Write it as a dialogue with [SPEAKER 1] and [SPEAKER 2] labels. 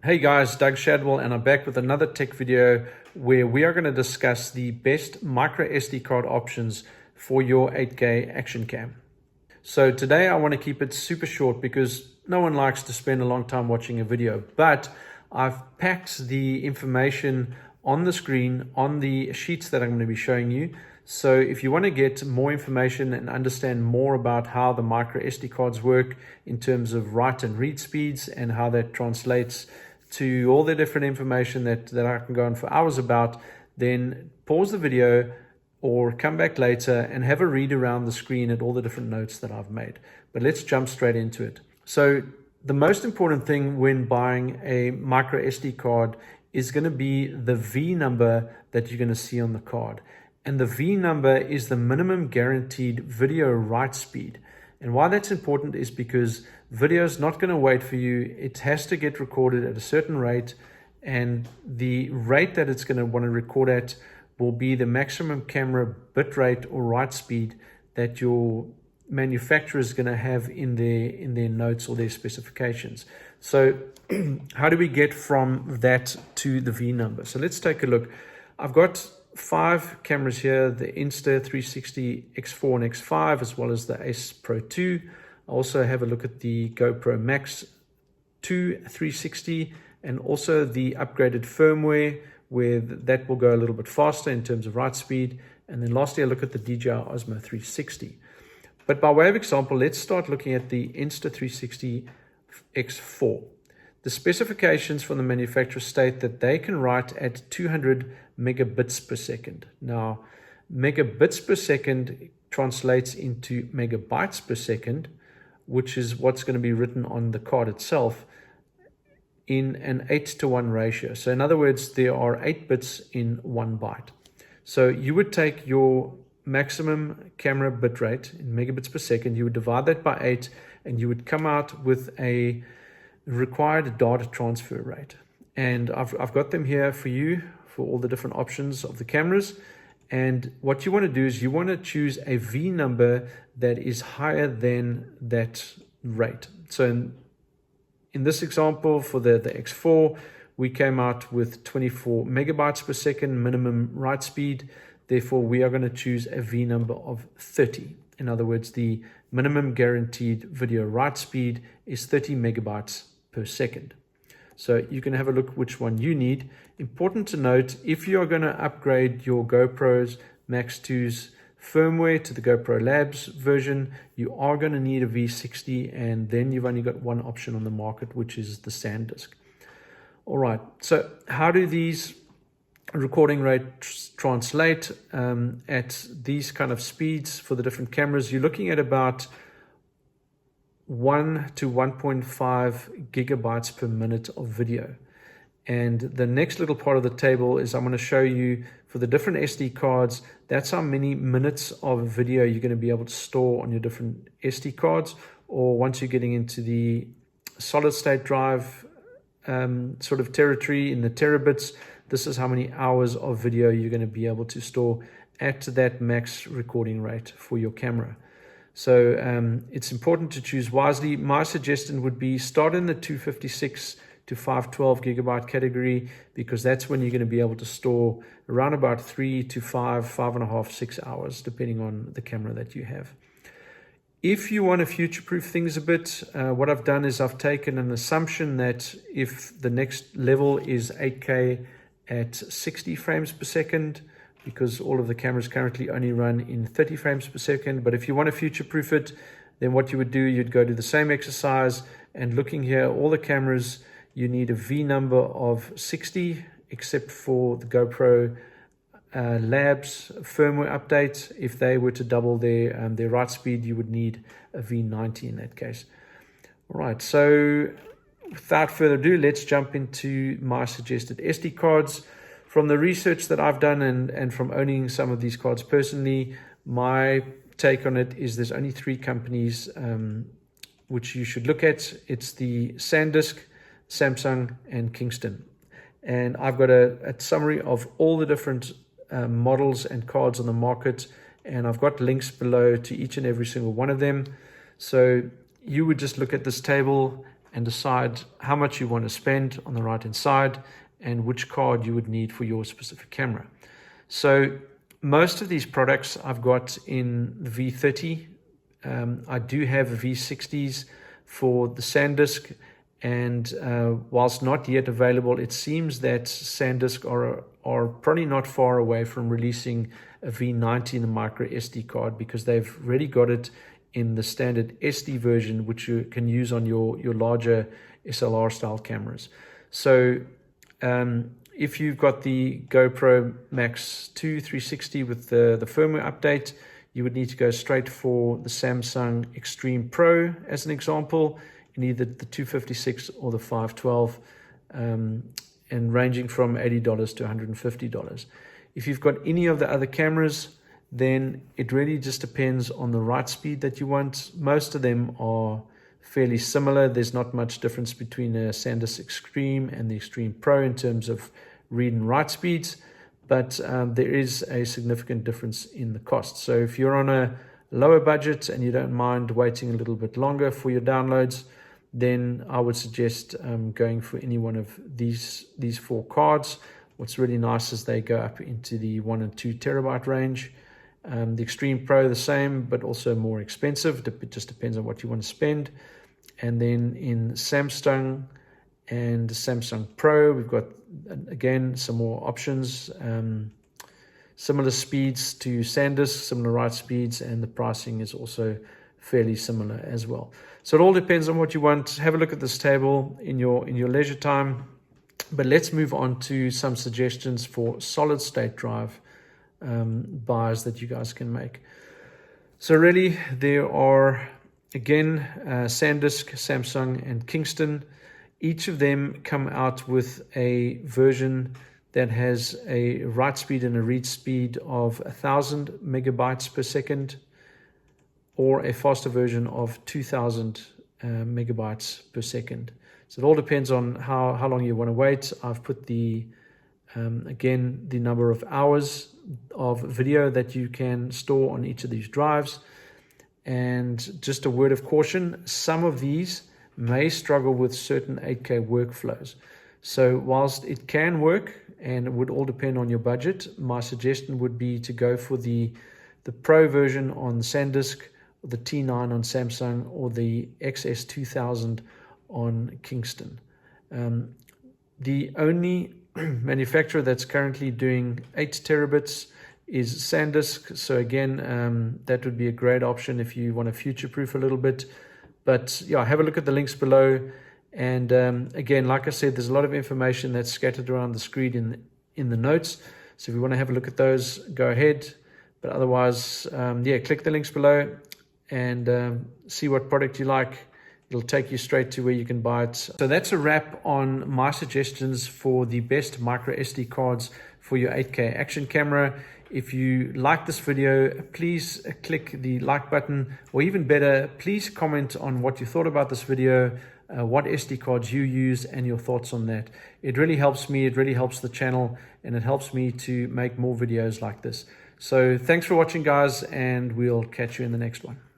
[SPEAKER 1] Hey guys, Doug Shadwell, and I'm back with another tech video where we are going to discuss the best micro SD card options for your 8K action cam. So today I want to keep it super short because no one likes to spend a long time watching a video, but I've packed the information on the screen on the sheets that I'm going to be showing you. So if you want to get more information and understand more about how the micro SD cards work in terms of write and read speeds and how that translates to all the different information that I can go on for hours about, then pause the video or come back later and have a read around the screen at all the different notes that I've made. But let's jump straight into it. So the most important thing when buying a micro SD card is going to be the V number that you're going to see on the card. And the V number is the minimum guaranteed video write speed. And why that's important is because video is not going to wait for you. It has to get recorded at a certain rate, and the rate that it's going to want to record at will be the maximum camera bit rate or write speed that your manufacturer is going to have in their notes or their specifications. So how do we get from that to the V number? So let's take a look. I've got 5 cameras here, the Insta 360 X4 and X5, as well as the Ace Pro 2. I also have a look at the GoPro Max 2 360 and also the upgraded firmware, where that will go a little bit faster in terms of write speed. And then lastly, I look at the DJI Osmo 360. But by way of example, let's start looking at the Insta 360 X4. The specifications from the manufacturer state that they can write at 200 megabits per second. Now, megabits per second translates into megabytes per second, which is what's going to be written on the card itself in an 8:1 ratio. So in other words, there are 8 bits in 1 byte. So you would take your maximum camera bit rate in megabits per second, you would divide that by 8, and you would come out with a required data transfer rate. And I've got them here for you for all the different options of the cameras. And what you want to do is you want to choose a V number that is higher than that rate. So in this example for the X4, we came out with 24 megabytes per second minimum write speed. Therefore, we are going to choose a V number of 30. In other words, the minimum guaranteed video write speed is 30 megabytes per second. So you can have a look which one you need. Important to note, if you are going to upgrade your GoPro's Max 2's firmware to the GoPro Labs version, you are going to need a V60, and then you've only got one option on the market, which is the Sandisk. All right, so how do these recording rates translate at these kind of speeds for the different cameras? You're looking at about 1 to 1.5 gigabytes per minute of video. And the next little part of the table is I'm going to show you for the different SD cards, that's how many minutes of video you're going to be able to store on your different SD cards. Or once you're getting into the solid state drive sort of territory in the terabits, this is how many hours of video you're going to be able to store at that max recording rate for your camera. So it's important to choose wisely. My suggestion would be start in the 256 to 512 gigabyte category, because that's when you're going to be able to store around about 3 to 5.5, 6 hours, depending on the camera that you have. If you want to future-proof things a bit, what I've done is I've taken an assumption that if the next level is 8K at 60 frames per second, because all of the cameras currently only run in 30 frames per second. But if you want to future-proof it, then what you would do, you'd go do the same exercise, and looking here, all the cameras, you need a V number of 60, except for the GoPro Labs firmware update. If they were to double their write speed, you would need a V90 in that case. All right, so without further ado, let's jump into my suggested SD cards. From the research that I've done and from owning some of these cards personally, my take on it is there's only 3 companies which you should look at. It's the Sandisk, Samsung, and Kingston. And I've got a summary of all the different models and cards on the market, and I've got links below to each and every single one of them. So you would just look at this table, and decide how much you want to spend on the right hand side and which card you would need for your specific camera. So most of these products I've got in the V30. I do have V60s for the Sandisk, and whilst not yet available, it seems that Sandisk are probably not far away from releasing a V90 in the micro SD card, because they've already got it in the standard SD version, which you can use on your larger SLR style cameras. So if you've got the GoPro Max 2 360 with the firmware update, you would need to go straight for the Samsung Extreme Pro as an example, in either the 256 or the 512, and ranging from $80 to $150. If you've got any of the other cameras, then it really just depends on the write speed that you want. Most of them are fairly similar. There's not much difference between a Sandisk Extreme and the Extreme Pro in terms of read and write speeds, but there is a significant difference in the cost. So if you're on a lower budget and you don't mind waiting a little bit longer for your downloads, then I would suggest going for any one of these 4 cards. What's really nice is they go up into the 1 and 2 terabyte range. The Extreme Pro the same, but also more expensive. It just depends on what you want to spend. And then in Samsung and Samsung Pro, we've got again some more options. Similar speeds to Sandisk, similar write speeds, and the pricing is also fairly similar as well. So it all depends on what you want. Have a look at this table in your leisure time. But let's move on to some suggestions for solid state drive buys that you guys can make. So really there are, again, Sandisk, Samsung, and Kingston. Each of them come out with a version that has a write speed and a read speed of 1,000 megabytes per second, or a faster version of 2,000 megabytes per second. So it all depends on how long you want to wait. I've put again, the number of hours of video that you can store on each of these drives. And just a word of caution, some of these may struggle with certain 8K workflows. So whilst it can work, and it would all depend on your budget, my suggestion would be to go for the Pro version on Sandisk, the T9 on Samsung, or the XS1000 on Kingston. The only manufacturer that's currently doing 8 terabits is Sandisk. So again, that would be a great option if you want to future-proof a little bit. But yeah, have a look at the links below. And again, like I said, there's a lot of information that's scattered around the screen in the notes. So if you want to have a look at those, go ahead. But otherwise, yeah, click the links below and see what product you like. It'll take you straight to where you can buy it. So that's a wrap on my suggestions for the best micro SD cards for your 8K action camera. If you like this video, please click the like button, or even better, please comment on what you thought about this video, what SD cards you use, and your thoughts on that. It really helps me, it really helps the channel, and it helps me to make more videos like this. So thanks for watching, guys, and we'll catch you in the next one.